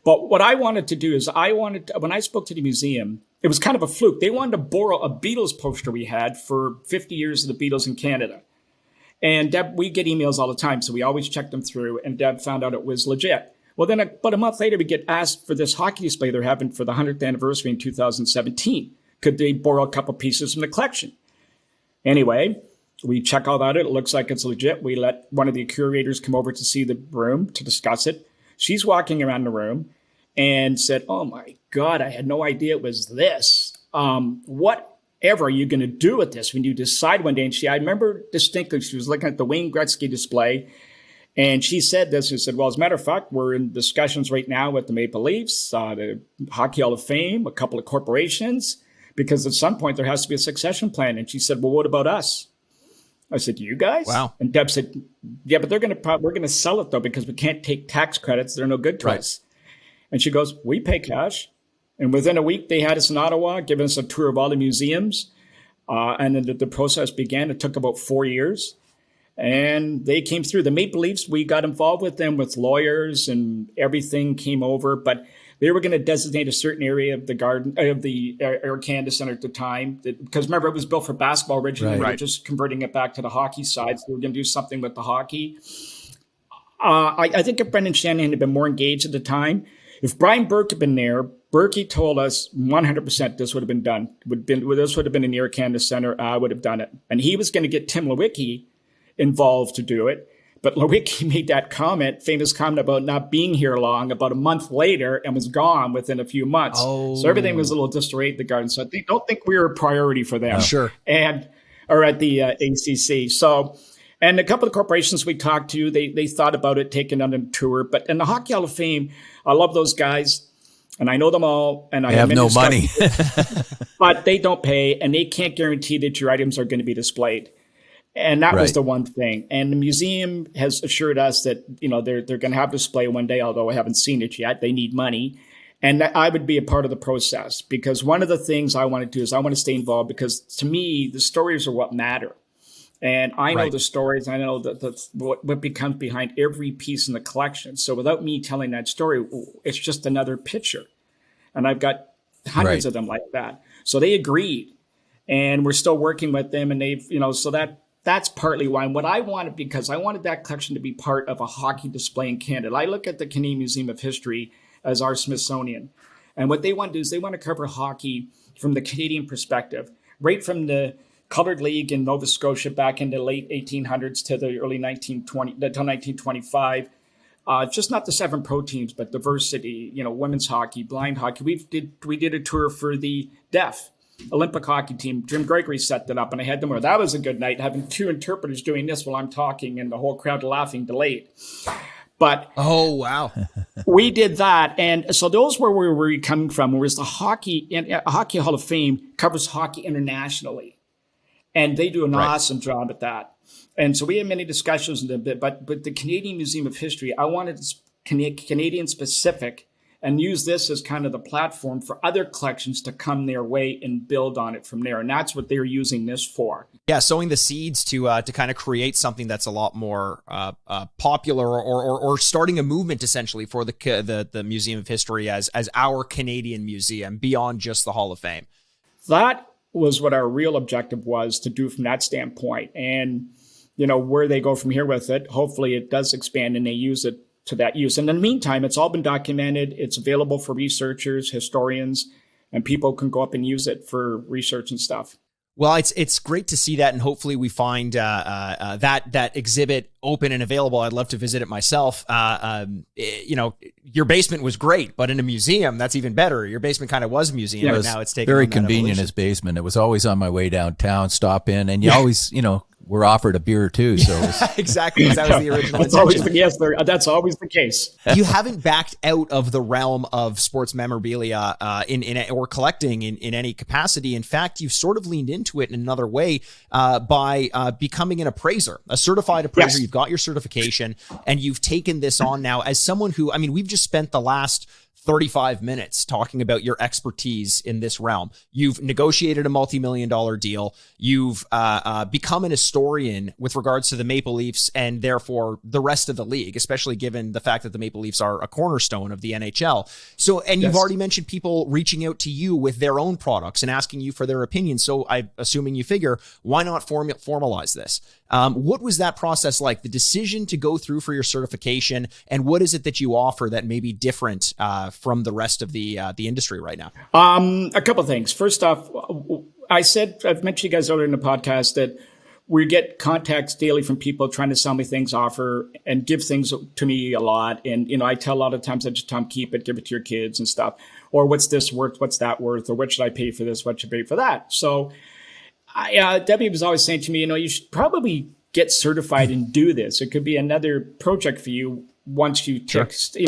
but what I wanted to do is when I spoke to the museum, it was kind of a fluke. They wanted to borrow a Beatles poster we had for 50 years of the Beatles in Canada. And Deb, we get emails all the time, so we always check them through. And Deb found out it was legit. Well, then about a month later, we get asked for this hockey display they're having for the 100th anniversary in 2017. Could they borrow a couple pieces from the collection? Anyway, we check all that out. It looks like it's legit. We let one of the curators come over to see the room to discuss it. She's walking around the room and said, "Oh my God, I had no idea it was this. Whatever are you going to do with this when you decide one day?" And I remember distinctly, she was looking at the Wayne Gretzky display. And she said this, and said, "Well, as a matter of fact, we're in discussions right now with the Maple Leafs, the Hockey Hall of Fame, a couple of corporations, because at some point there has to be a succession plan." And she said, "Well, what about us?" I said, "You guys?" Wow. And Deb said, "Yeah, but we're going to sell it though, because we can't take tax credits. They're no good to us." And she goes, "We pay cash." And within a week, they had us in Ottawa, giving us a tour of all the museums. And then the process began. It took about 4 years. And they came through. The Maple Leafs, we got involved with them with lawyers, and everything came over. But they were going to designate a certain area of the garden, of the Air Canada Center at the time. Because remember, it was built for basketball originally. Right. We were just converting it back to the hockey side. So we were going to do something with the hockey. I think if Brendan Shanahan had been more engaged at the time, if Brian Burke had been there, Berkey told us 100% this would have been done. This would have been in the Air Canada Center. I would have done it. And he was going to get Tim Lewicki involved to do it. But Lewicki made that famous comment about not being here long, about a month later, and was gone within a few months. Oh. So everything was a little disarray at the Garden. So don't think we were a priority for them. Sure. Or at the ACC. So, and a couple of corporations we talked to, they thought about it, taking on a tour. But in the Hockey Hall of Fame, I love those guys. And I know them all. And I have no money. But they don't pay, and they can't guarantee that your items are going to be displayed. And that was the one thing. And the museum has assured us that, they're going to have a display one day, although I haven't seen it yet. They need money. And that I would be a part of the process, because one of the things I want to do is I want to stay involved, because to me, the stories are what matter. And I know the stories. I know what becomes behind every piece in the collection. So without me telling that story, it's just another picture. And I've got hundreds of them like that. So they agreed. And we're still working with them. And they've, so that's partly why. And what I wanted, because I wanted that collection to be part of a hockey display in Canada. I look at the Canadian Museum of History as our Smithsonian. And what they want to do is they want to cover hockey from the Canadian perspective, right from the Colored League in Nova Scotia back in the late 1800s to the early 1920, until 1925. Just not the 7 pro teams, but diversity, women's hockey, blind hockey. We did a tour for the deaf Olympic hockey team. Jim Gregory set that up, and I had them there. That was a good night, having 2 interpreters doing this while I'm talking and the whole crowd laughing delayed. But oh, wow. We did that. And so those were where we were coming from, whereas the Hockey Hall of Fame covers hockey internationally. And they do an awesome job at that. And so we had many discussions, but the Canadian Museum of History, I wanted Canadian specific, and use this as kind of the platform for other collections to come their way and build on it from there. And that's what they're using this for. Yeah, sowing the seeds to kind of create something that's a lot more popular, or starting a movement essentially for the Museum of History as our Canadian museum beyond just the Hall of Fame. That was what our real objective was, to do from that standpoint. And, where they go from here with it, hopefully it does expand and they use it to that use. And in the meantime, it's all been documented. It's available for researchers, historians, and people can go up and use it for research and stuff. Well, it's great to see that, and hopefully we find that exhibit open and available. I'd love to visit it myself. Your basement was great, but in a museum, that's even better. Your basement kind of was a museum, but now it's taken very on that convenient evolution. as basement. It was always on my way downtown, stop in, and you always, were offered a beer too. So exactly. That was the original that's intention. that's always the case. You haven't backed out of the realm of sports memorabilia or collecting in any capacity. In fact, you've sort of leaned into it in another way by becoming an appraiser, a certified appraiser. Yes. You've got your certification, and you've taken this on now as someone who, I mean, we've just spent the last 35 minutes talking about your expertise in this realm. You've negotiated a multi-million-dollar deal. You've become an historian with regards to the Maple Leafs and therefore the rest of the league, especially given the fact that the Maple Leafs are a cornerstone of the NHL. So, and you've already mentioned people reaching out to you with their own products and asking you for their opinion. So I'm assuming you figure, why not formalize this? What was that process like? The decision to go through for your certification, and what is it that you offer that may be different from the rest of the industry right now? A couple of things. First off, I've mentioned you guys earlier in the podcast that we get contacts daily from people trying to sell me things, offer and give things to me a lot. And, you know, I tell a lot of times, I just tell them, keep it, give it to your kids and stuff. Or what's this worth? What's that worth? Or what should I pay for this? What should I pay for that? So Debbie was always saying to me, you know, you should probably get certified and do this. It could be another project for you once you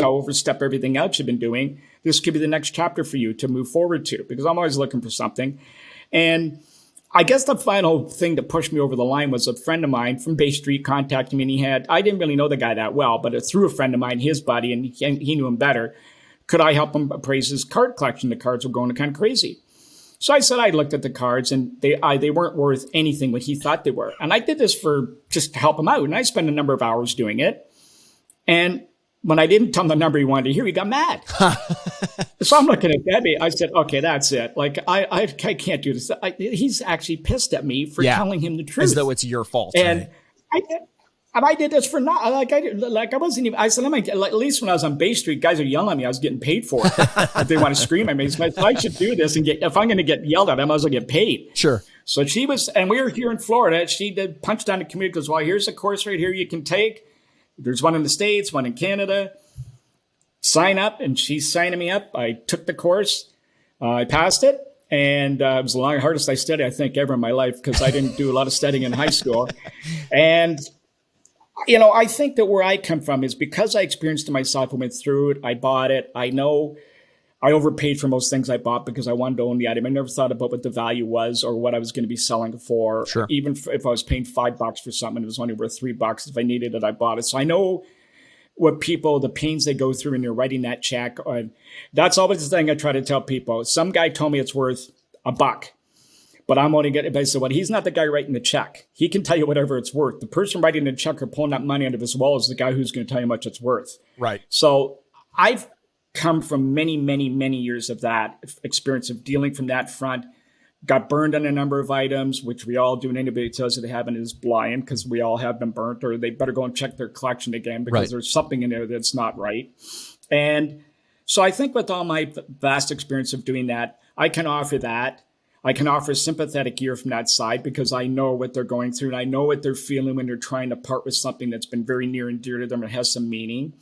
overstep everything else you've been doing. This could be the next chapter for you to move forward to, because I'm always looking for something. And I guess the final thing that pushed me over the line was a friend of mine from Bay Street contacted me, and I didn't really know the guy that well, but through a friend of mine, his buddy, and he knew him better. Could I help him appraise his card collection? The cards were going kind of crazy. So I said I looked at the cards, and they weren't worth anything what he thought they were. And I did this for just to help him out. And I spent a number of hours doing it. And when I didn't tell him the number he wanted to hear, he got mad. So I'm looking at Debbie. I said, okay, that's it. Like, I can't do this. He's actually pissed at me for telling him the truth. As though it's your fault. And I did this for not I wasn't even. I said, at least when I was on Bay Street, guys are yelling at me. I was getting paid for it. If they want to scream at me, so I should do this and if I'm going to get yelled at, I might as well get paid. Sure. So she was, and we were here in Florida. She did punch down the community. Goes, well, here's a course right here you can take. There's one in the States, one in Canada. Sign up, and she's signing me up. I took the course. I passed it. And it was the hardest I studied, I think, ever in my life, because I didn't do a lot of studying in high school. And you know, I think that where I come from is because I experienced it myself. I went through it. I bought it. I know I overpaid for most things I bought because I wanted to own the item. I never thought about what the value was or what I was going to be selling it for. Sure. Even if I was paying $5 for something, it was only worth $3. If I needed it, I bought it. So I know what the pains they go through when you're writing that check. That's always the thing I try to tell people. Some guy told me it's worth $1. But I'm only getting, so what? He's not the guy writing the check. He can tell you whatever it's worth. The person writing the check or pulling that money out of his wallet is the guy who's going to tell you how much it's worth. Right. So I've come from many, many, many years of that experience of dealing from that front. Got burned on a number of items, which we all do. And anybody tells you they haven't is blind, because we all have been burnt, or they better go and check their collection again because there's something in there that's not right. And so I think with all my vast experience of doing that, I can offer that. I can offer a sympathetic ear from that side because I know what they're going through and I know what they're feeling when they're trying to part with something that's been very near and dear to them and has some meaning.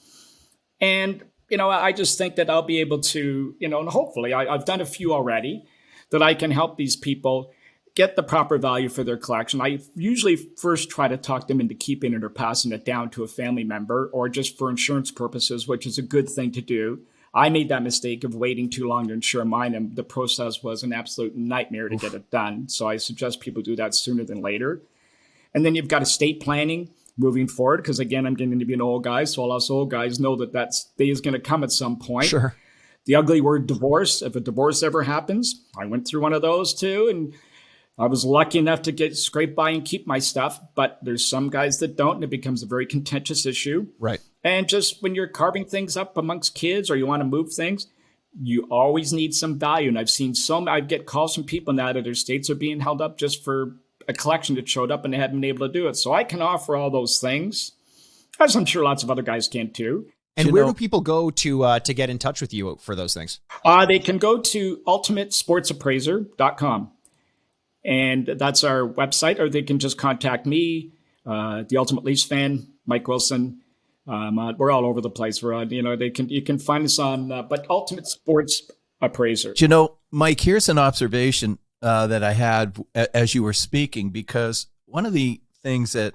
And, you know, I just think that I'll be able to, you know, and hopefully I've done a few already, that I can help these people get the proper value for their collection. I usually first try to talk them into keeping it or passing it down to a family member or just for insurance purposes, which is a good thing to do. I made that mistake of waiting too long to insure mine, and the process was an absolute nightmare to get it done. So I suggest people do that sooner than later. And then you've got estate planning moving forward, because again, I'm getting to be an old guy, so all us old guys know that day is going to come at some point. Sure. The ugly word divorce, if a divorce ever happens, I went through one of those too, and I was lucky enough to get scraped by and keep my stuff, but there's some guys that don't, and it becomes a very contentious issue. Right. And just when you're carving things up amongst kids or you want to move things, you always need some value. And I've seen I get calls from people now that their estates are being held up just for a collection that showed up and they hadn't been able to do it. So I can offer all those things, as I'm sure lots of other guys can too. And where do people go to get in touch with you for those things? They can go to ultimatesportsappraiser.com. And that's our website, or they can just contact me, the Ultimate Leafs fan, Mike Wilson. We're all over the place. We're on, you can find us on, but Ultimate Sports Appraiser. You know, Mike, here's an observation that I had as you were speaking, because one of the things that,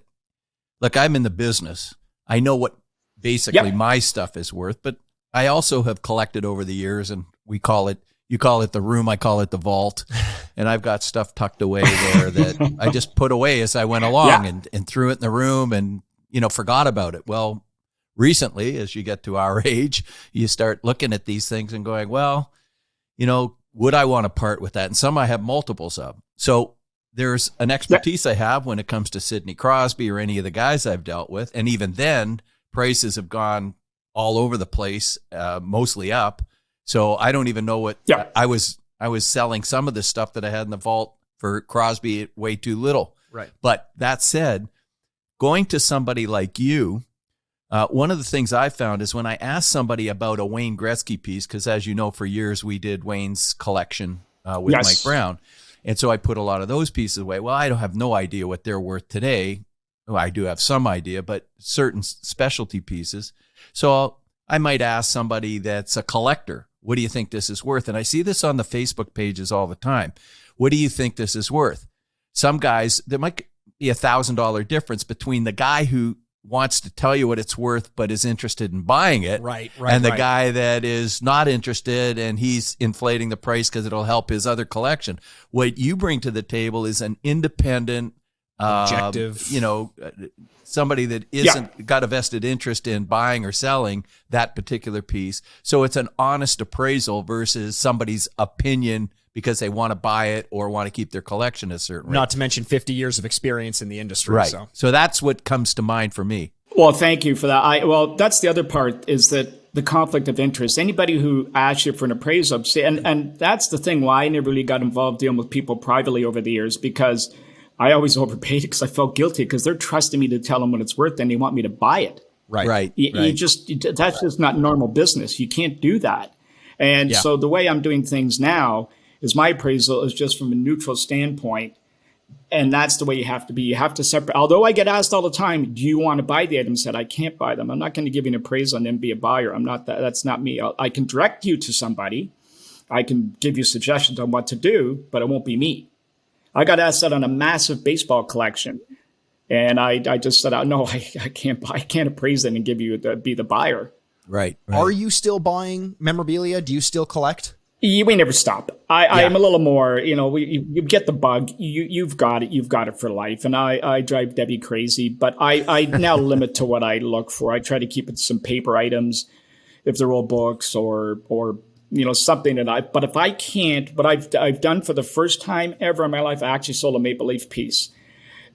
look, I'm in the business. I know what basically my stuff is worth, but I also have collected over the years, and you call it the room, I call it the vault. And I've got stuff tucked away there that I just put away as I went along and threw it in the room and, forgot about it. Well, recently, as you get to our age, you start looking at these things and going, well, would I want to part with that? And some I have multiples of. So there's an expertise I have when it comes to Sidney Crosby or any of the guys I've dealt with. And even then, prices have gone all over the place, mostly up. So I don't even know what I was selling some of the stuff that I had in the vault for Crosby at way too little. Right. But that said, going to somebody like you, one of the things I found is when I asked somebody about a Wayne Gretzky piece, because as you know, for years we did Wayne's collection with Mike Brown. And so I put a lot of those pieces away. Well, I don't have no idea what they're worth today. Well, I do have some idea, but certain specialty pieces. So I might ask somebody that's a collector, what do you think this is worth? And I see this on the Facebook pages all the time. What do you think this is worth? Some guys, there might be $1,000 difference between the guy who wants to tell you what it's worth but is interested in buying it, and the guy that is not interested and he's inflating the price because it'll help his other collection. What you bring to the table is an independent, objective, somebody that isn't got a vested interest in buying or selling that particular piece. So it's an honest appraisal versus somebody's opinion because they want to buy it or want to keep their collection a certain rate. Not to mention 50 years of experience in the industry. Right. So that's what comes to mind for me. Well, thank you for that. Well, that's the other part, is that the conflict of interest. Anybody who asks you for an appraisal, and that's the thing why I never really got involved dealing with people privately over the years, because I always overpaid because I felt guilty because they're trusting me to tell them what it's worth and they want me to buy it. Right. That's just not normal business. You can't do that. And so the way I'm doing things now is my appraisal is just from a neutral standpoint. And that's the way you have to be. You have to separate. Although I get asked all the time, do you want to buy the items? I can't buy them. I'm not going to give you an appraisal and then be a buyer. I'm not that. That's not me. I can direct you to somebody. I can give you suggestions on what to do, but it won't be me. I got asked that on a massive baseball collection. And I just said, no, I can't buy. I can't appraise it and give you be the buyer. Right. Are you still buying memorabilia? Do you still collect? We never stop. I'm a little more, you get the bug. You've got it. You've got it for life. And I drive Debbie crazy, but I now limit to what I look for. I try to keep it some paper items, if they're old books or something but if I can't, what I've done for the first time ever in my life, I actually sold a maple leaf piece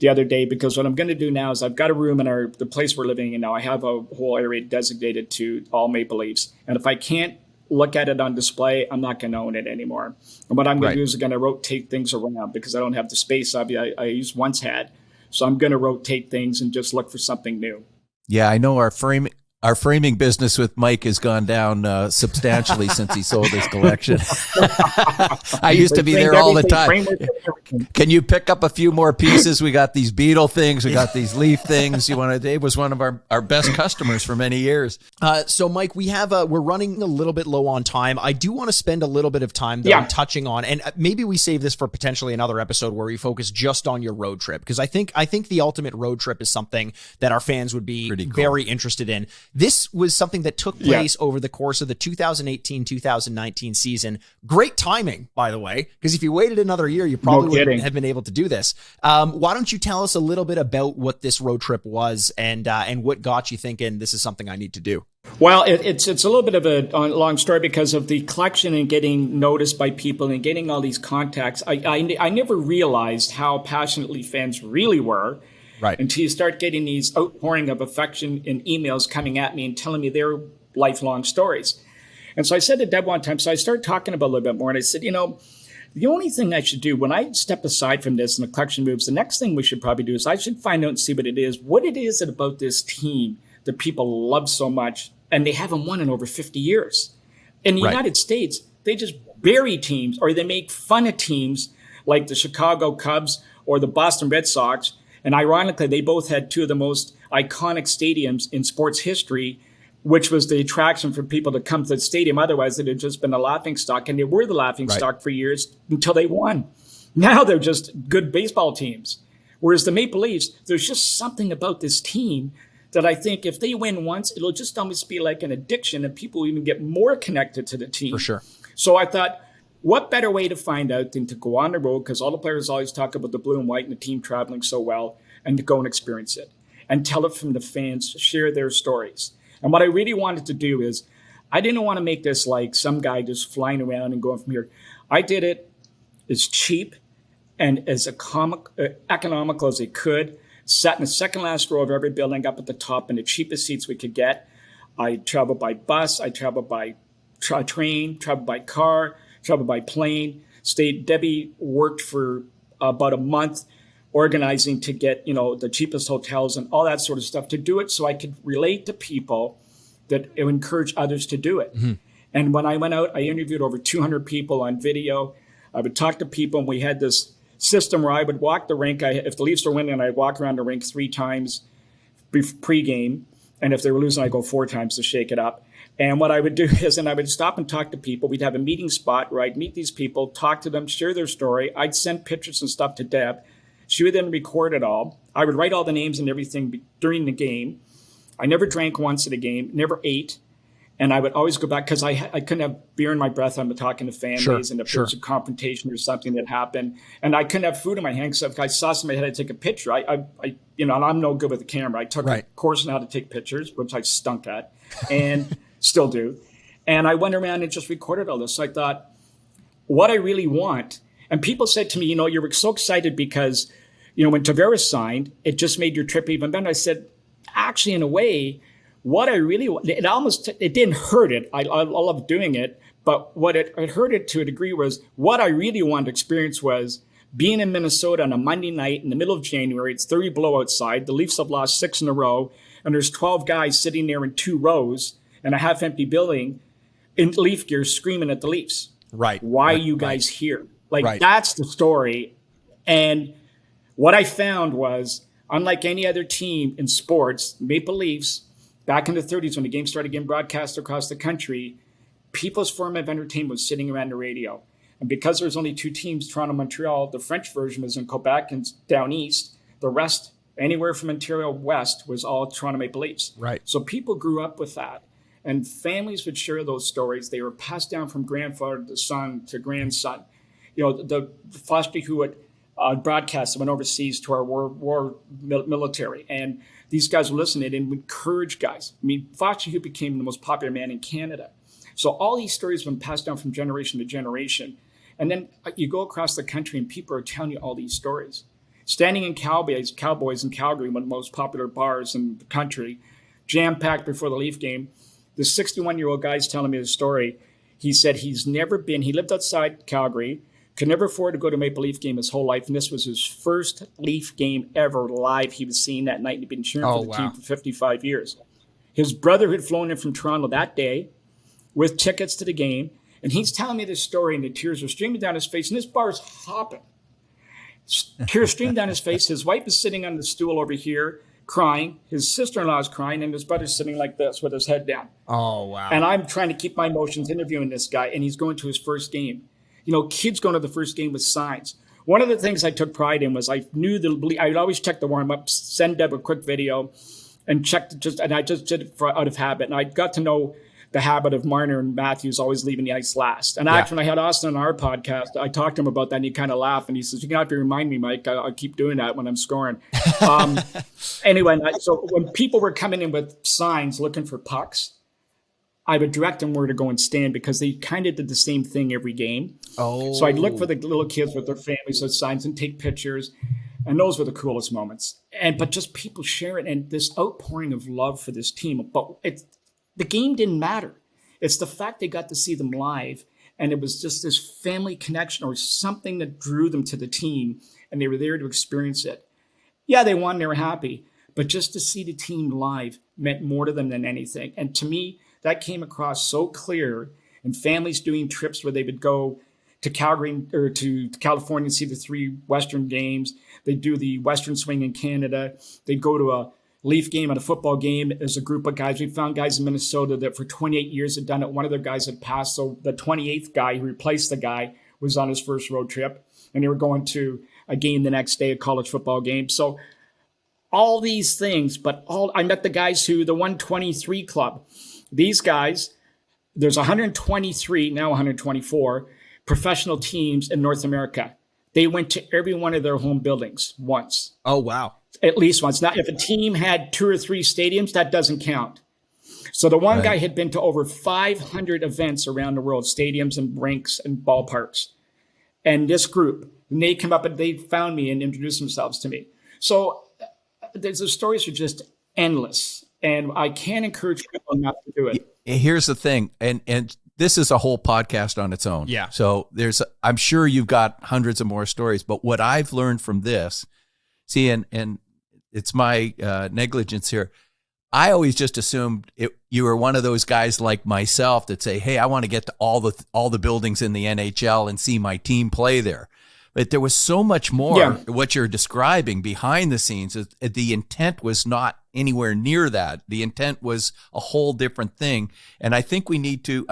the other day, because what I'm going to do now is I've got a room in the place we're living in now. I have a whole area designated to all maple leaves. And if I can't look at it on display, I'm not going to own it anymore. And what I'm going to do is I'm going to rotate things around because I don't have the space I once had. So I'm going to rotate things and just look for something new. Yeah, I know our framing business with Mike has gone down substantially since he sold his collection. I used to be there all the time. Can you pick up a few more pieces? We got these beetle things. We got these leaf things. Dave was one of our best customers for many years. So Mike, we're running a little bit low on time. I do want to spend a little bit of time though touching on, and maybe we save this for potentially another episode where we focus just on your road trip, because I think the ultimate road trip is something that our fans would be very interested in. This was something that took place over the course of the 2018-2019 season. Great timing, by the way, because if you waited another year, you probably wouldn't have been able to do this. Why don't you tell us a little bit about what this road trip was and what got you thinking this is something I need to do? Well, it's a little bit of a long story because of the collection and getting noticed by people and getting all these contacts. I never realized how passionately fans really were. Right. Until you start getting these outpouring of affection and emails coming at me and telling me their lifelong stories. And so I said to Deb one time, so I started talking about it a little bit more. And I said, the only thing I should do when I step aside from this and the collection moves, the next thing we should probably do is I should find out and see what it is about this team that people love so much. And they haven't won in over 50 years. In the United States, they just bury teams or they make fun of teams like the Chicago Cubs or the Boston Red Sox. And ironically, they both had two of the most iconic stadiums in sports history, which was the attraction for people to come to the stadium. Otherwise, it had just been a laughingstock. And they were the laughingstock for years until they won. Now they're just good baseball teams. Whereas the Maple Leafs, there's just something about this team that I think if they win once, it'll just almost be like an addiction and people even get more connected to the team. For sure. So I thought, what better way to find out than to go on the road, because all the players always talk about the blue and white and the team traveling so well, and to go and experience it and tell it from the fans, share their stories. And what I really wanted to do is, I didn't want to make this like some guy just flying around and going from here. I did it as cheap and as economical as it could. Sat in the second last row of every building up at the top in the cheapest seats we could get. I traveled by bus. I traveled by train, traveled by car, traveled by plane. Debbie worked for about a month organizing to get, the cheapest hotels and all that sort of stuff to do it so I could relate to people that encourage others to do it. Mm-hmm. And when I went out, I interviewed over 200 people on video. I would talk to people, and we had this system where I would walk the rink. If the Leafs were winning, I'd walk around the rink 3 times pre-game. And if they were losing, I'd go 4 times to shake it up. And what I would do is, I would stop and talk to people. We'd have a meeting spot where I'd meet these people, talk to them, share their story. I'd send pictures and stuff to Deb. She would then record it all. I would write all the names and everything during the game. I never drank once at a game, never ate. And I would always go back because I couldn't have beer in my breath. I'm talking to families, and if there's a confrontation or something that happened, and I couldn't have food in my hand because if I saw somebody had to take a picture, and I'm no good with the camera. I took a course on how to take pictures, which I stunk at, and still do. And I went around and just recorded all this. So I thought, what I really want, and people said to me, you were so excited because, when Tavares signed, it just made your trip even better. I said, actually, in a way, what I really want, it didn't hurt it. I love doing it. But what it hurt it to a degree was what I really wanted to experience was being in Minnesota on a Monday night in the middle of January. It's 30 below outside. The Leafs have lost 6 in a row. And there's 12 guys sitting there in 2 rows in a half-empty building in Leaf gear screaming at the Leafs. Right. Why are you guys here? That's the story. And what I found was, unlike any other team in sports, Maple Leafs, back in the 30s when the game started getting broadcast across the country, people's form of entertainment was sitting around the radio. And because there was only 2 teams, Toronto, Montreal, the French version was in Quebec and down east. The rest, anywhere from Ontario west, was all Toronto Maple Leafs. Right. So people grew up with that. And families would share those stories. They were passed down from grandfather to son to grandson. The Foster Hewitt broadcast went overseas to our war military. And these guys would listen to it and would encourage guys. Foster Hewitt became the most popular man in Canada. So all these stories have been passed down from generation to generation. And then you go across the country and people are telling you all these stories. Standing in Cowboys in Calgary, one of the most popular bars in the country, jam-packed before the Leaf game, this 61-year-old guy's telling me the story. He said he lived outside Calgary, could never afford to go to a Maple Leaf game his whole life, and this was his first Leaf game ever live he was seeing that night, and he'd been cheering for the team for 55 years. His brother had flown in from Toronto that day with tickets to the game, and he's telling me this story, and the tears are streaming down his face, and this bar's hopping. Tears streaming down his face. His wife is sitting on the stool over here, crying. His sister-in-law is crying, and his brother's sitting like this with his head down. Oh, wow. And I'm trying to keep my emotions interviewing this guy, and he's going to his first game. Kids going to the first game with signs. One of the things I took pride in was I would always check the warm-up, send Deb a quick video, and I just did it out of habit. And I got to know the habit of Marner and Matthews always leaving the ice last. And actually, when I had Austin on our podcast, I talked to him about that, and he kind of laughed, and he says, "You're going to have to remind me, Mike. I'll keep doing that when I'm scoring." Anyway, so when people were coming in with signs looking for pucks, I would direct them where to go and stand because they kind of did the same thing every game. Oh. So I'd look for the little kids with their families with signs and take pictures. And those were the coolest moments. But just people share it and this outpouring of love for this team. But the game didn't matter. It's the fact they got to see them live. And it was just this family connection or something that drew them to the team. And they were there to experience it. Yeah, they won. They were happy. But just to see the team live meant more to them than anything. And to me, that came across so clear. And families doing trips where they would go to Calgary or to California and see the 3 Western games. They'd do the Western swing in Canada. They'd go to a Leaf game and a football game as a group of guys. We found guys in Minnesota that for 28 years had done it. One of their guys had passed. So the 28th guy who replaced the guy was on his first road trip, and they were going to a game the next day, a college football game. So all these things, but I met the guys the 123 club. These guys, there's 123, now 124 professional teams in North America. They went to every one of their home buildings once. Oh, wow. At least once. Now, if a team had 2 or 3 stadiums, that doesn't count. So the one guy had been to over 500 events around the world, stadiums and rinks and ballparks. And this group, and they come up and they found me and introduced themselves to me. So the stories are just endless. And I can't encourage people not to do it. Here's the thing, and this is a whole podcast on its own. Yeah. So I'm sure you've got hundreds of more stories, but what I've learned from this, see, and it's my negligence here. I always just assumed you were one of those guys like myself that say, "Hey, I want to get to all the buildings in the NHL and see my team play there." But there was so much more what you're describing behind the scenes. The intent was not anywhere near that. The intent was a whole different thing. And I think we need to,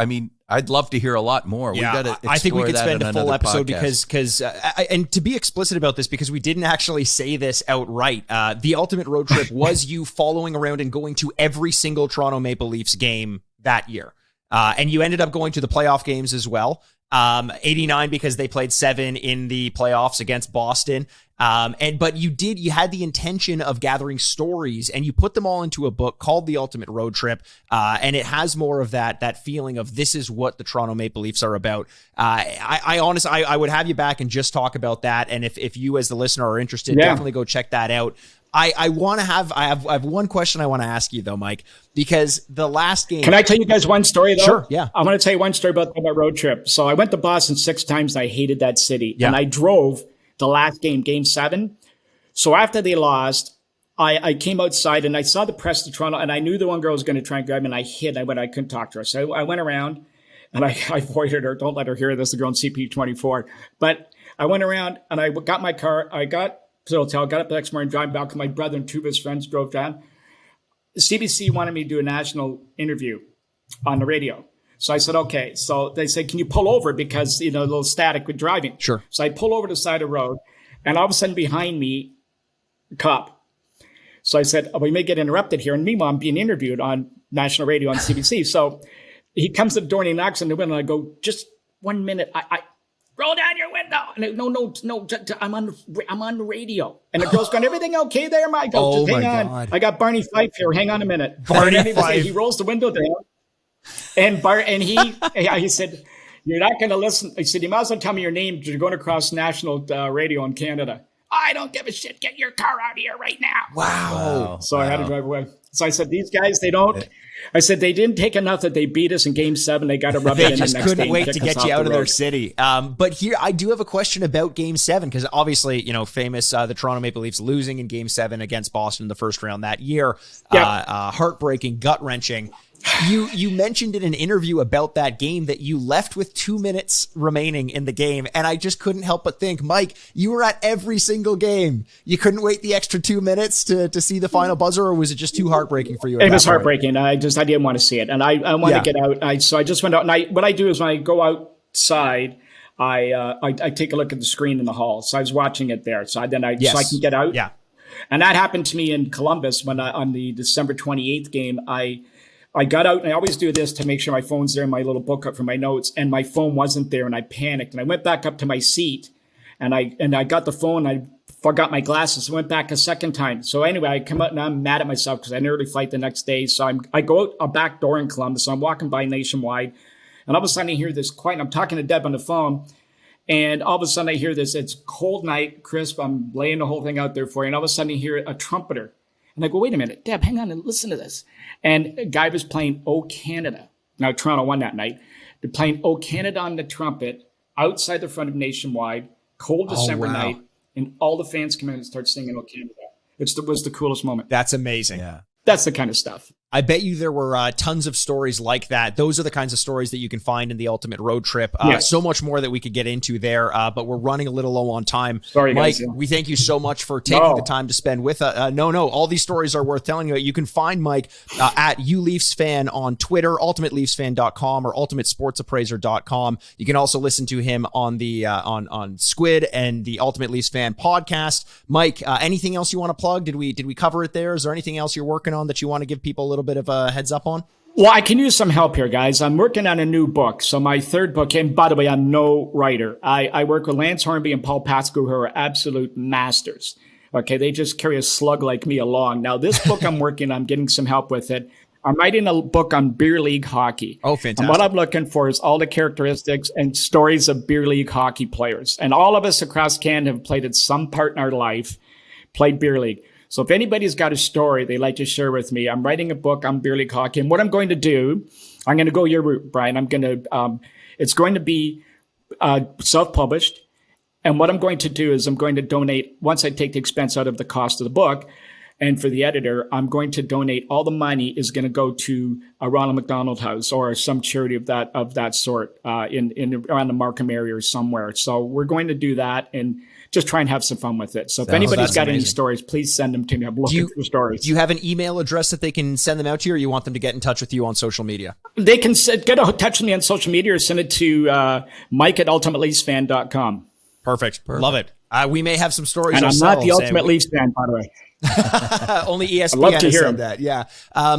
I'd love to hear a lot more. Yeah, I think we could spend a full episode because and to be explicit about this, because we didn't actually say this outright, the ultimate road trip was you following around and going to every single Toronto Maple Leafs game that year. And you ended up going to the playoff games as well. 89 because they played 7 in the playoffs against Boston. But you had the intention of gathering stories and you put them all into a book called The Ultimate Road Trip. And it has more of that feeling of this is what the Toronto Maple Leafs are about. I honestly, I would have you back and just talk about that. And if you as the listener are interested, definitely go check that out. I have one question I want to ask you though, Mike, because the last game. Can I tell you guys one story though? Sure. Yeah. I want to tell you one story about my road trip. So I went to Boston 6 times and I hated that city. Yeah. And I drove the last game 7. So after they lost, I came outside and I saw the press of Toronto and I knew the one girl was going to try and grab me and I hid. I couldn't talk to her. So I went around and I avoided her. Don't let her hear this, the girl in CP24. But I went around and I got my car. I got to the hotel, got up the next morning, driving back with my brother and 2 of his friends drove down. The CBC wanted me to do a national interview on the radio. So I said, okay. So they said, can you pull over? Because, a little static with driving. Sure. So I pull over to the side of the road and all of a sudden behind me, a cop. So I said, we may get interrupted here. And meanwhile, I'm being interviewed on national radio on CBC. So he comes to the door and he knocks on the window and I go, just 1 minute. I roll down your window. And no, I'm on the radio. And the girl's going, everything okay there, Mike? Just hang on. God. I got Barney Fife here. Hang on a minute. Barney Fife. He rolls the window down. And he said, you're not going to listen. He said, you might as well tell me your name because you're going across national radio in Canada. I don't give a shit. Get your car out of here right now. Wow. So I had to drive away. So I said, these guys, they don't. I said, they didn't take enough that they beat us in game 7. They got to rub it in the next They game. just couldn't wait to get you out of their road. city. But here, I do have a question about game 7, because obviously, famous, the Toronto Maple Leafs losing in game 7 against Boston in the first round that year. Heartbreaking, gut-wrenching. You mentioned in an interview about that game that you left with 2 minutes remaining in the game. And I just couldn't help but think, Mike, you were at every single game. You couldn't wait the extra 2 minutes to see the final buzzer, or was it just too heartbreaking for you? It was heartbreaking. I didn't want to see it. And I wanted to get out. So I just went out. And what I do is when I go outside, I take a look at the screen in the hall. So I was watching it there. So I can get out. Yeah. And that happened to me in Columbus when on the December 28th game, I got out, and I always do this to make sure my phone's there in my little book up for my notes, and my phone wasn't there, and I panicked. And I went back up to my seat, and I got the phone. I forgot my glasses. I went back a second time. So anyway, I come out, and I'm mad at myself because I had an early flight the next day. So I go out a back door in Columbus. So I'm walking by Nationwide, and all of a sudden I hear this quiet. I'm talking to Deb on the phone, and all of a sudden I hear this. It's cold night, crisp. I'm laying the whole thing out there for you, and all of a sudden I hear a trumpeter. And I go, wait a minute, Deb, hang on and listen to this. And a guy was playing O Canada. Now, Toronto won that night. They're playing O Canada on the trumpet outside the front of Nationwide, cold December night, and all the fans come in and start singing O Canada. It was the coolest moment. That's amazing. Yeah. That's the kind of stuff. I bet you there were tons of stories like that. Those are the kinds of stories that you can find in the Ultimate Road Trip. Yes. So much more that we could get into there, but we're running a little low on time. Sorry, Mike, guys. we thank you so much for taking the time to spend with us. No, all these stories are worth telling you. You can find Mike at ULeafsFan on Twitter, ultimateleafsfan.com or ultimatesportsappraiser.com. You can also listen to him on the on Squid and the Ultimate Leafs Fan podcast. Mike, anything else you want to plug? Did we cover it there? Is there anything else you're working on that you want to give people a little bit of a heads up on? Well, I can use some help here, guys. I'm working on a new book. So my third book, and by the way, I'm no writer. I work with Lance Hornby and Paul Pasco, who are absolute masters. Okay, they just carry a slug like me along. Now, this book I'm working on, getting some help with it. I'm writing a book on beer league hockey. Oh, fantastic. And what I'm looking for is all the characteristics and stories of beer league hockey players. And all of us across Canada have played at some part in our life, played beer league. So if anybody's got a story they'd like to share with me, I'm writing a book on beer league hockey. And what I'm going to do, I'm going to go your route, Brian. It's going to be self-published. And what I'm going to do is I'm going to donate, once I take the expense out of the cost of the book, and for the editor, I'm going to donate, all the money is going to go to a Ronald McDonald House or some charity of that sort in around the Markham area or somewhere. So we're going to do that and just try and have some fun with it. So if anybody's got any stories, please send them to me. I'm looking for stories. Do you have an email address that they can send them out to you, or you want them to get in touch with you on social media? They can get in touch with me on social media or send it to Mike at ultimateleafsfan.com. Perfect. Love it. We may have some stories. And I'm not the Ultimate Leafs fan, by the way. Only ESPN love to has hear said him. that. Yeah.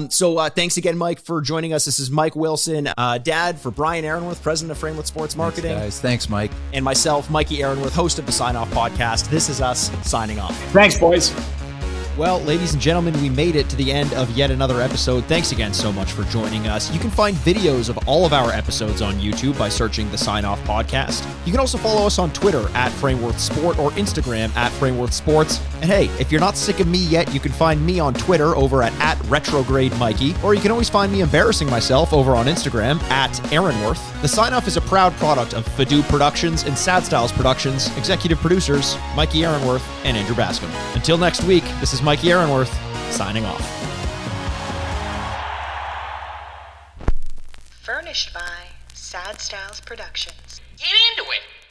So thanks again, Mike, for joining us. This is Mike Wilson, dad for Brian Aaronworth, president of Frameworth Sports Marketing. Thanks, guys. Thanks, Mike. And myself, Mikey Aaronworth, host of the Sign Off podcast. This is us signing off. Thanks, boys. Well, ladies and gentlemen, we made it to the end of yet another episode. Thanks again so much for joining us. You can find videos of all of our episodes on YouTube by searching the Sign Off Podcast. You can also follow us on Twitter at Frameworth Sport or Instagram at Frameworth Sports. And hey, if you're not sick of me yet, you can find me on Twitter over at Retrograde Mikey, or you can always find me embarrassing myself over on Instagram at Aaronworth. The Sign Off is a proud product of Fadoo Productions and Sad Styles Productions. Executive producers Mikey Aaronworth and Andrew Bascom. Until next week, this is Mikey Aaronworth, signing off. Furnished by Sad Styles Productions. Get into it.